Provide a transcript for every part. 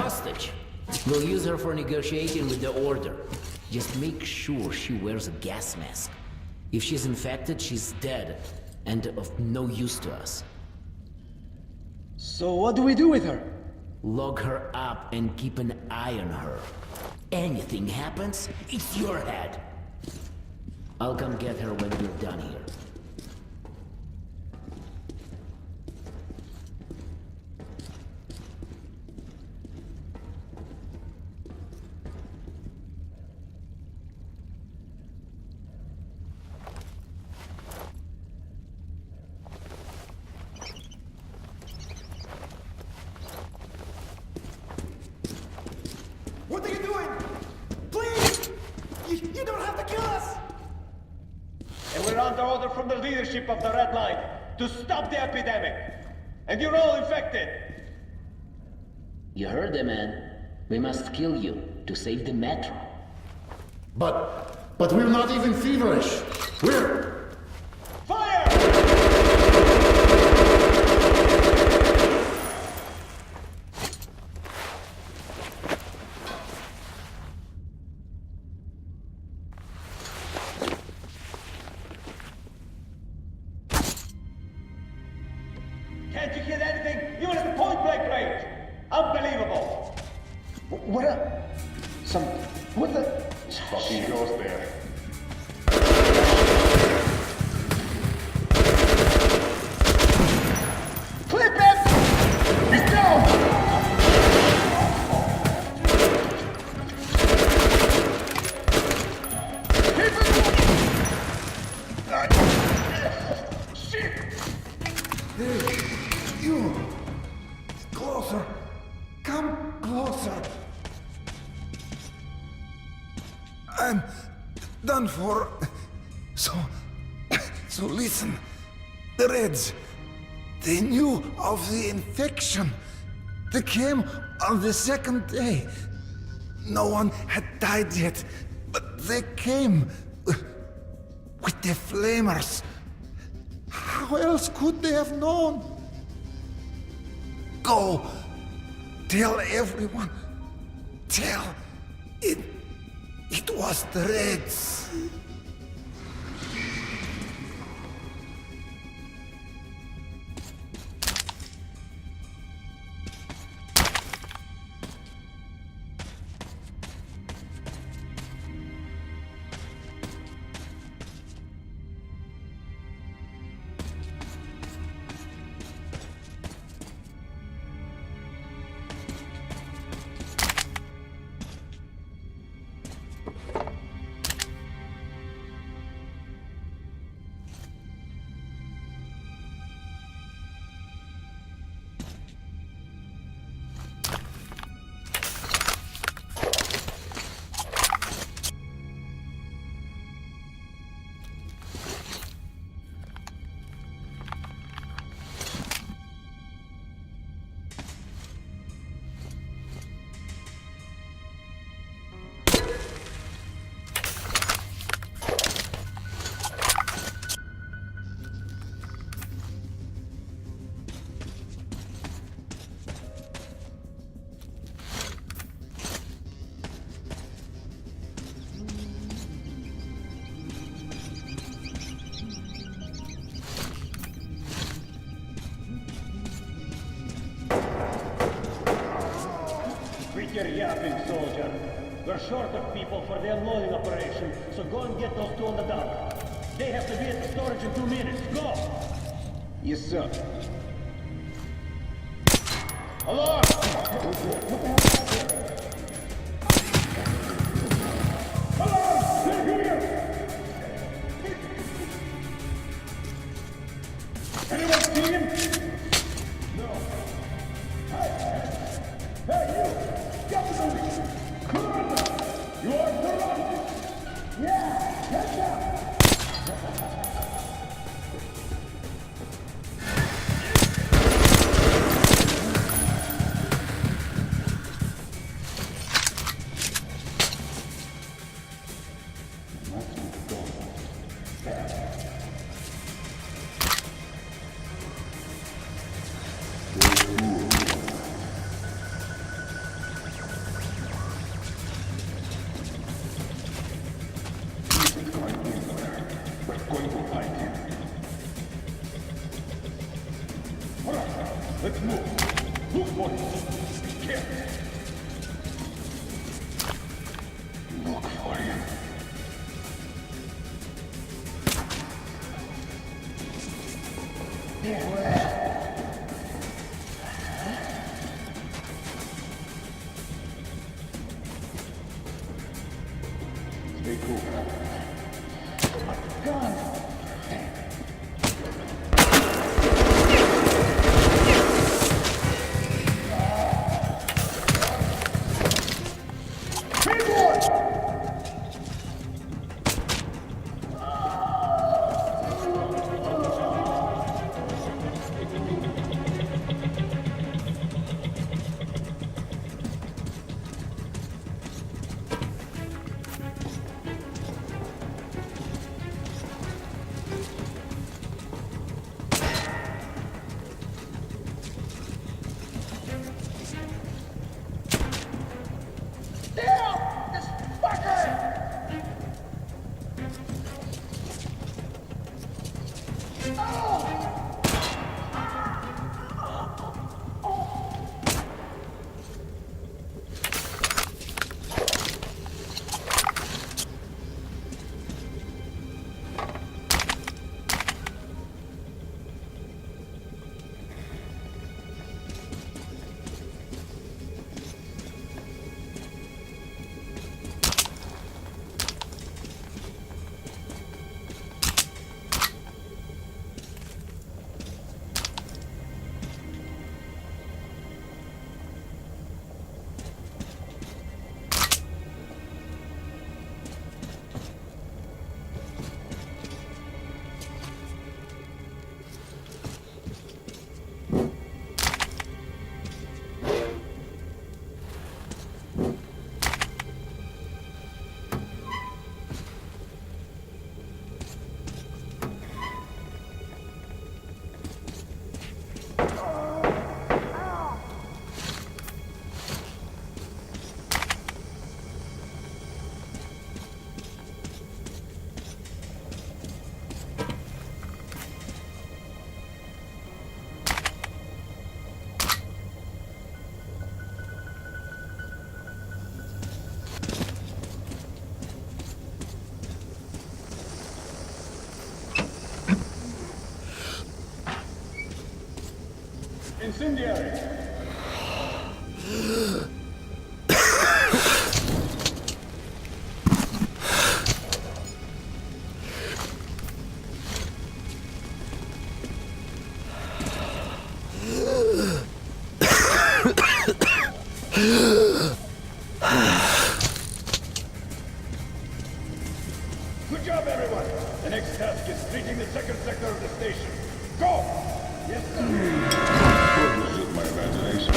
hostage. We'll use her for negotiating with the Order. Just make sure she wears a gas mask. If she's infected, she's dead, and of no use to us. So what do we do with her? Lock her up and keep an eye on her. Anything happens, it's your head. I'll come get her when we're done here. What are you doing? Please! You don't have to kill us! And we're under order from the leadership of the Red Line to stop the epidemic. And you're all infected. You heard the man. We must kill you to save the metro. But we're not even feverish. We're... Fire! Can't you hit anything? Even at point-blank range! Unbelievable! What what the... Fucking goes there. Clip him! He's down! Keep him! Shit! Hey, you! Closer! Come closer! I'm done for. So listen. The Reds, they knew of the infection. They came on the second day. No one had died yet, but they came with the flamers. How else could they have known? Go. Tell everyone. Tell. It was the Reds. Quit your yapping, soldier. We're short of people for the unloading operation, so go and get those two on the dock. They have to be at the storage in 2 minutes. Go! Yes, sir. Alarm! Alarm! They're here! Anyone see him? No. Hey, you! Get the movie! Come on! You are correct! Yeah! Catch up! Stay cool. Incendiary! Good job, everyone! The next task is reaching the second sector of the station. Go! Yes, sir. Couldn't suit my imagination.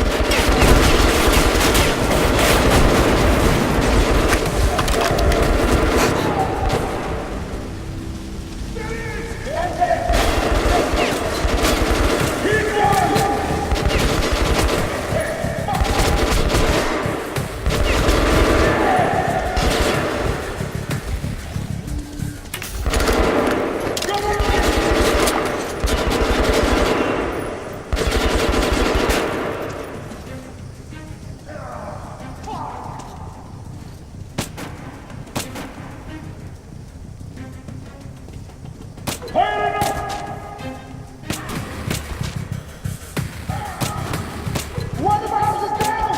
One of ours is down!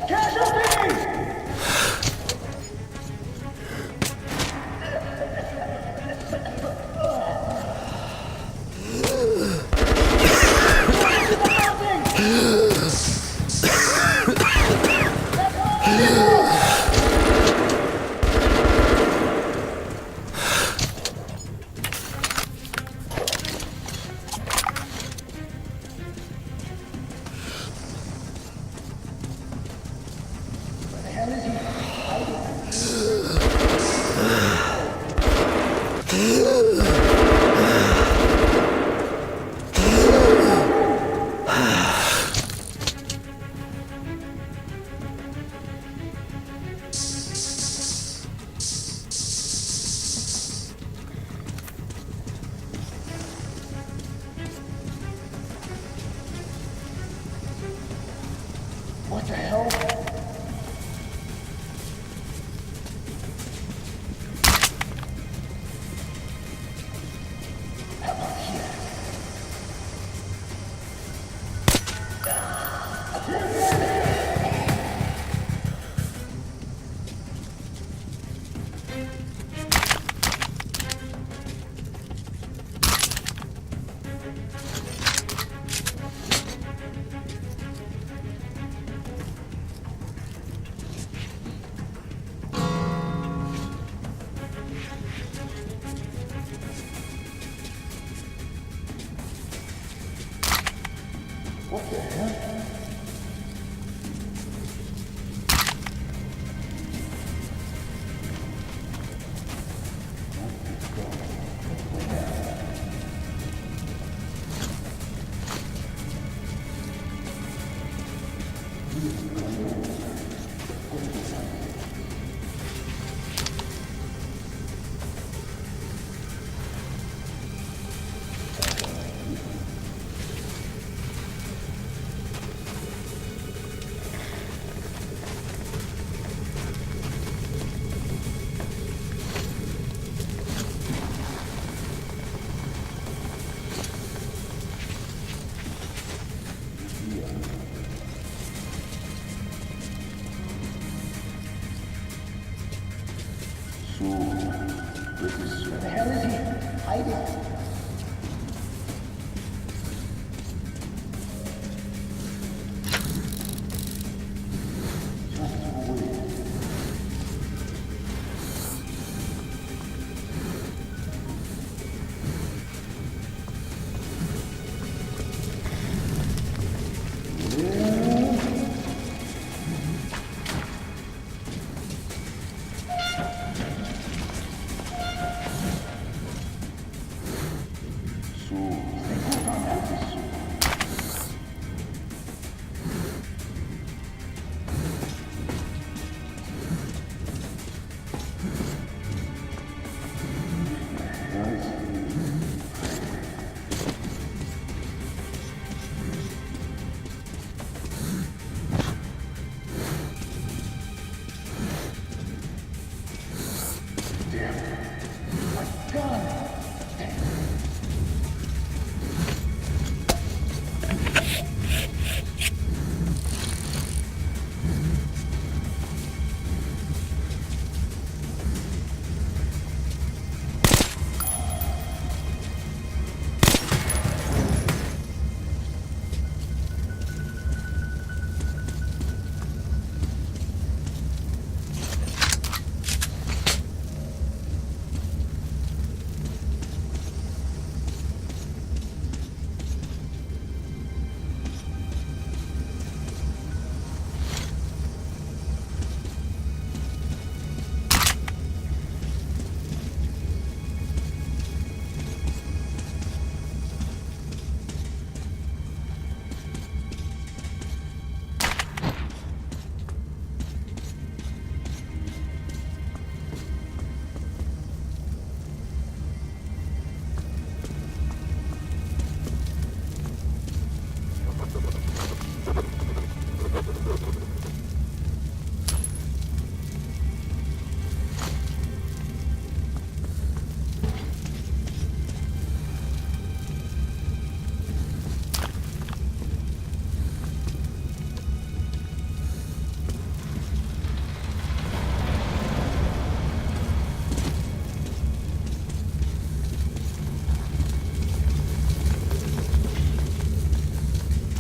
Casualties! What the hell? How about here? Where the hell is he? Hiding.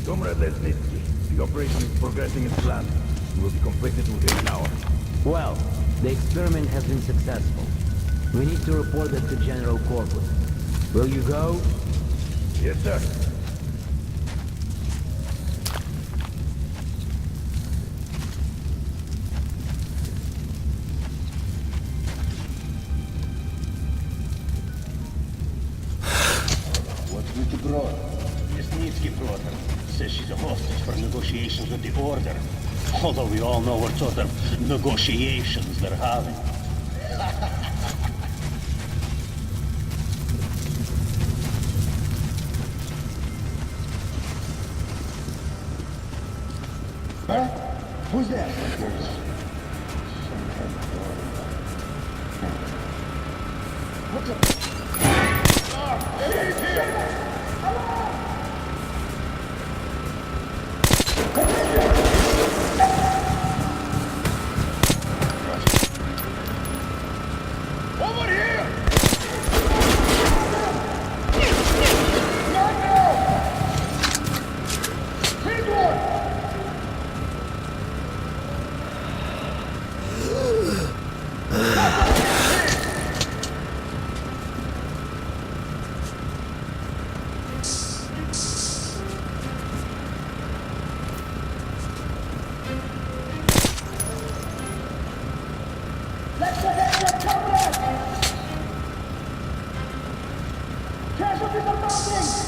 Comrade Lesnitsky, the operation is progressing as planned. It will be completed within an hour. Well, the experiment has been successful. We need to report it to General Corporal. Will you go? Yes, sir. What's with the broad? Lesnitsky brought her. Says she's a hostage for negotiations with the Order. Although we all know what sort of negotiations they're having. Huh? Who's there? What's up? Over here! Let's get that comrade! Casualties are mounting!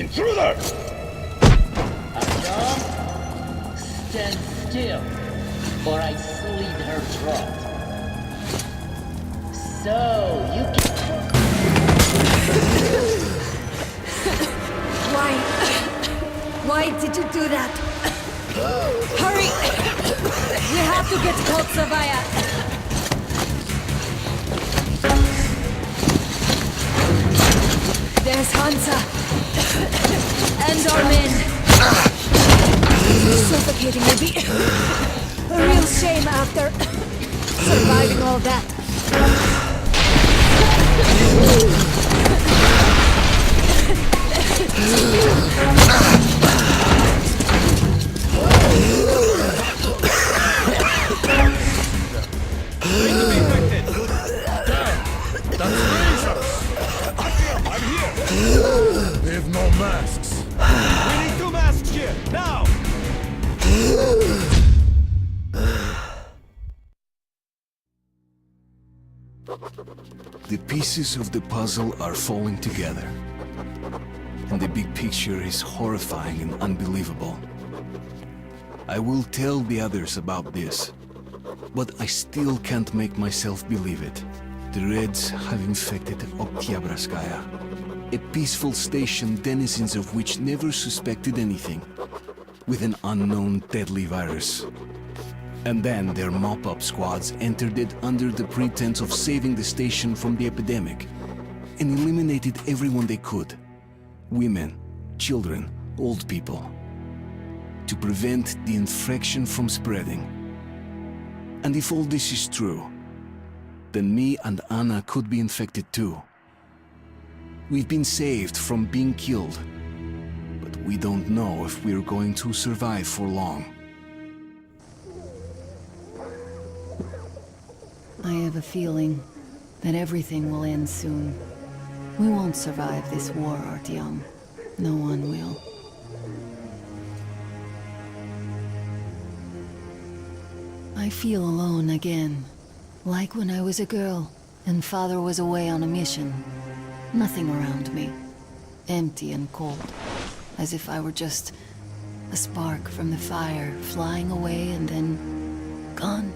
Intruder! Artyom, stand still, or I slit her throat. So, you can... Why did you do that? Hurry! We have to get Kotsavaya! There's Hansa! And our men! Suffocating will be a real shame after surviving all that. We have no masks. We need 2 masks here, now! The pieces of the puzzle are falling together. And the big picture is horrifying and unbelievable. I will tell the others about this, but I still can't make myself believe it. The Reds have infected Oktyabrskaya, a peaceful station denizens of which never suspected anything, with an unknown deadly virus. And then their mop-up squads entered it under the pretense of saving the station from the epidemic, and eliminated everyone they could. Women, children, old people, to prevent the infection from spreading. And if all this is true, then me and Anna could be infected too. We've been saved from being killed, but we don't know if we're going to survive for long. I have a feeling that everything will end soon. We won't survive this war, Artyom. No one will. I feel alone again. Like when I was a girl, and Father was away on a mission. Nothing around me. Empty and cold. As if I were just a spark from the fire, flying away and then gone.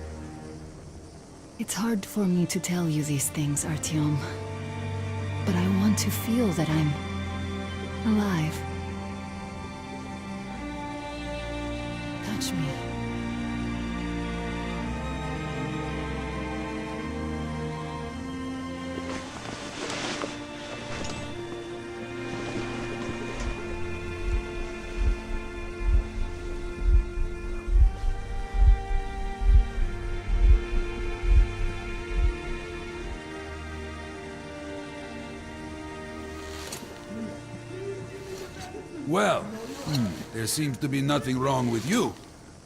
It's hard for me to tell you these things, Artyom. But I want to feel that I'm alive. Touch me. Well, there seems to be nothing wrong with you.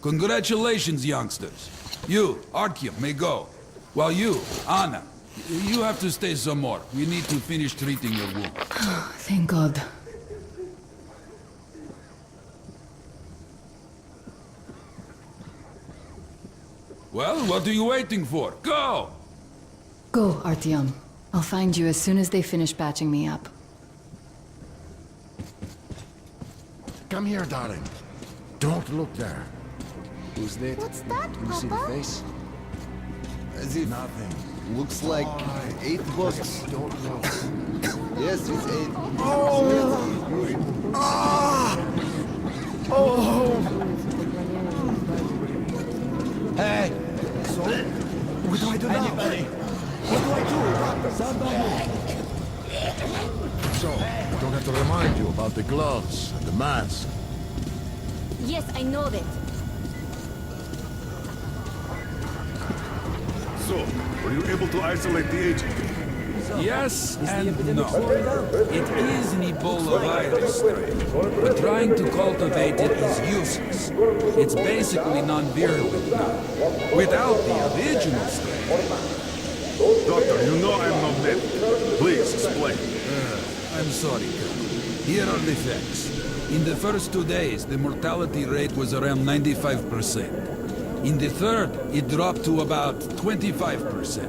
Congratulations, youngsters. You, Artyom, may go. While you, Anna, you have to stay some more. We need to finish treating your wound. Thank God. Well, what are you waiting for? Go! Go, Artyom. I'll find you as soon as they finish patching me up. Come here, darling. Don't look there. Who's that? What's that, Can you see the Papa? face? As if Nothing. looks like 8 bucks. Don't look. Yes, it's 8. Hey! So, what do I do now? What do I do? Somebody! So, I don't have to remind you about the gloves and the mask. Yes, I know that. So, were you able to isolate the agent? Yes and no. It is an Ebola virus strain, but trying to cultivate it is useless. It's basically non-virulent now, without the original strain. Doctor, you know I'm not dead. Please, explain. I'm sorry, Colonel. Here are the facts. In the first 2 days, the mortality rate was around 95%. In the third, it dropped to about 25%.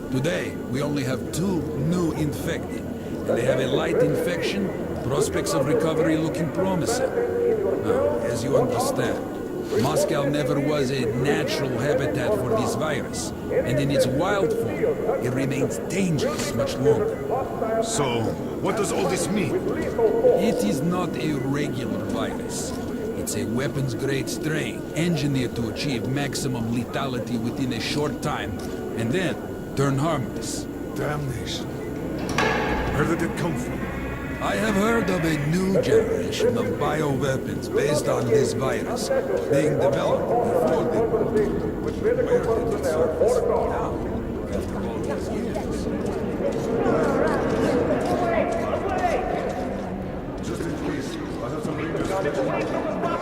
Today, we only have 2 new infected, and they have a light infection Prospects of recovery looking promising. Now, as you understand, Moscow never was a natural habitat for this virus, and in its wild form, it remains dangerous much longer. So, what does all this mean? It is not a regular virus. It's a weapons-grade strain, engineered to achieve maximum lethality within a short time, and then turn harmless. Damnation. Where did it come from? I have heard of a new generation of bioweapons based on this virus, being developed before the... Where did it surface? Now, after all these years... Just in case, I have some rangers.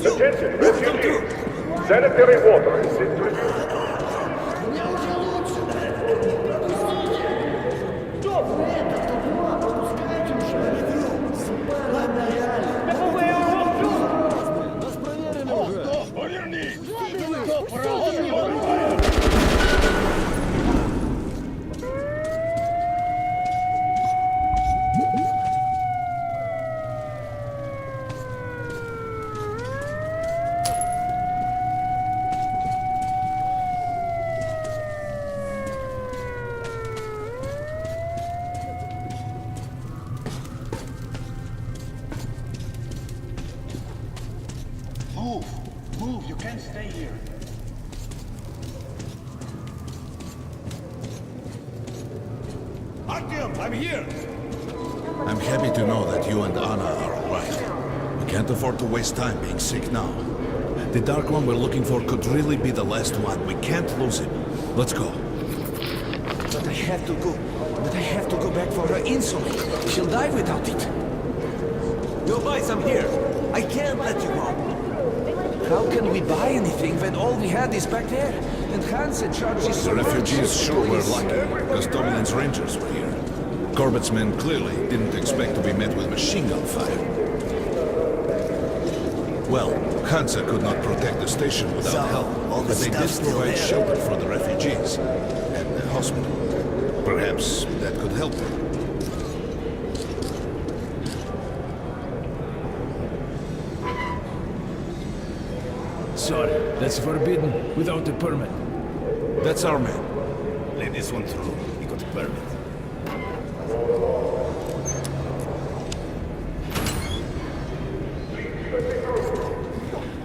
Attention, refugees! Sanitary water is introduced. Мне уже лучше. Пустите. Стоп! Это тупо, пропускайте уже. Ладно, реально. Нас проверили уже. Поверни! Move! Move! You can't stay here. Artyom, I'm here! I'm happy to know that you and Anna are all right. We can't afford to waste time being sick now. The Dark One we're looking for could really be the last one. We can't lose him. Let's go. But I have to go. But I have to go back for her insulin. She'll die without it. You'll buy some here. I can't let you go. How can we buy anything when all we had is back there? And Hansen charges The refugees sure were lucky, because Dublin's Rangers were here. Corbett's men clearly didn't expect to be met with machine gun fire. Well, Hansa could not protect the station without help, but they did provide shelter for the refugees and the hospital. Perhaps that could help them. Sorry, that's forbidden without a permit. That's our man. Let this one through. He got a permit.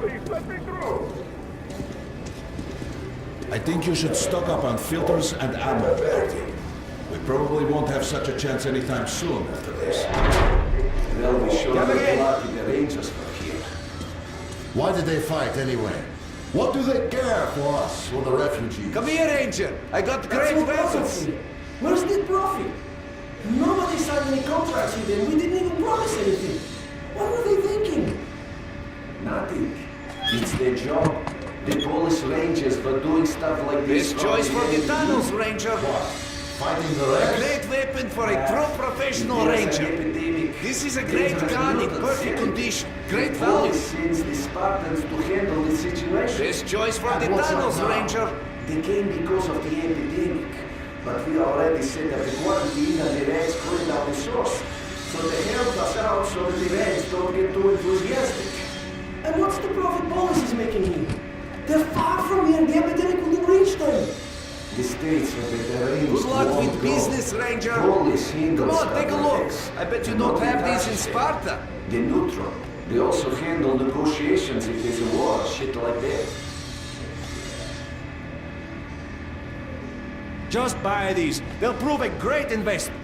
Please let me through! I think you should stock up on filters and ammo, Artyom. We probably won't have such a chance anytime soon after this. Well, we sure look lucky the Rangers were here. Why did they fight anyway? What do they care for us or the refugees? Come here, Ranger. I got great weapons. Where's the profit? Nobody signed any contracts with them. We didn't even promise anything. What were they thinking? Nothing. It's their job. The Polish Rangers were doing stuff like this. Best choice for the tunnels, Ranger. Fighting the A Reich? great weapon for a true professional Ranger. Epidemic. This is a great gun in perfect condition. Great Valley value. sends the Spartans to handle the situation. Best choice for the tunnels, Ranger. They came because of the epidemic. But we already set up the quarantine and the rats cleaned out the source. So they helped us out so that the rats don't get too enthusiastic. And what's the profit policies making here? They're far from here. The epidemic wouldn't reach them. The states have been arranged. Good luck with business, Ranger. Polish handle Come on, take a stuff look. like this. I bet you And don't not have the these in Russians. Sparta. The neutral. They also handle negotiations if there's a war, shit like that. Just buy these. They'll prove a great investment.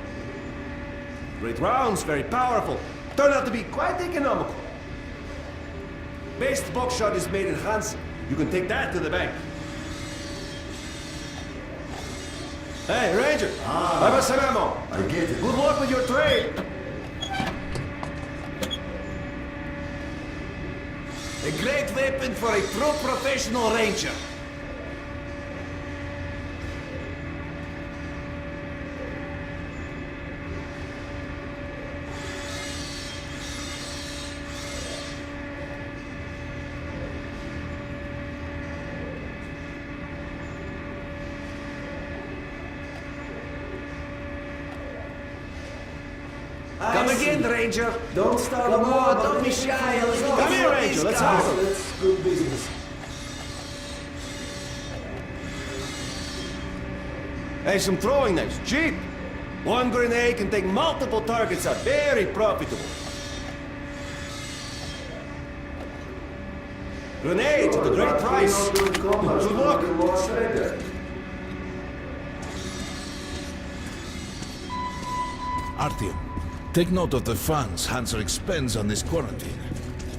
Great rounds, very powerful. Turn out to be quite economical. Best buckshot is made in Hansen. You can take that to the bank. Hey, Ranger! Have us some ammo! I get it. Good luck with your trade! A great weapon for a true professional Ranger. again, Ranger. Don't start a war, don't be shy. Come here, Ranger, let's have it. That's good business. Hey, some throwing knives, cheap. One grenade can take multiple targets out. Very profitable. Grenades at a great price. Good luck. Artyom, take note of the funds Hansa expends on this quarantine.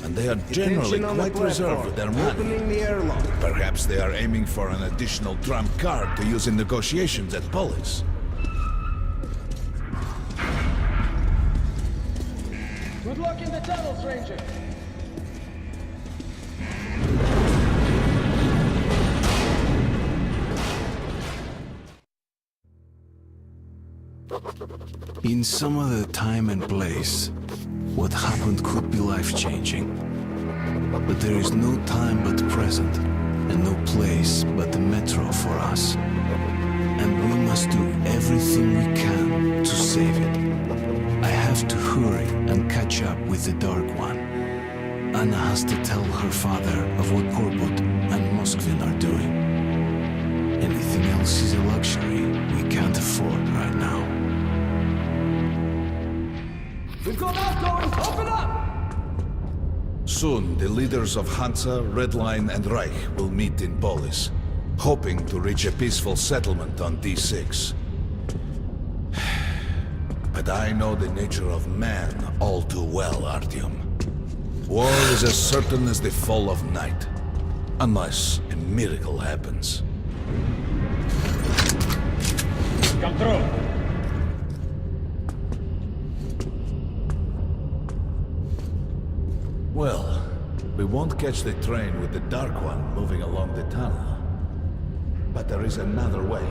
And they are generally Attention on the quite reserved with their money. Opening the airlock. Perhaps they are aiming for an additional trump card to use in negotiations at Polis. Good luck in the tunnels, Ranger. In some other time and place, what happened could be life-changing. But there is no time but present, and no place but the metro for us. And we must do everything we can to save it. I have to hurry and catch up with the Dark One. Anna has to tell her father of what Korbut and Moskvin are doing. Anything else is a luxury we can't afford right now. We've got outgoing! Open up! Soon, the leaders of Hansa, Red Line, and Reich will meet in Polis, hoping to reach a peaceful settlement on D6. But I know the nature of man all too well, Artyom. War is as certain as the fall of night, unless a miracle happens. Come through. Well, we won't catch the train with the Dark One moving along the tunnel. But there is another way.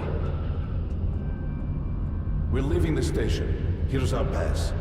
We're leaving the station. Here's our pass.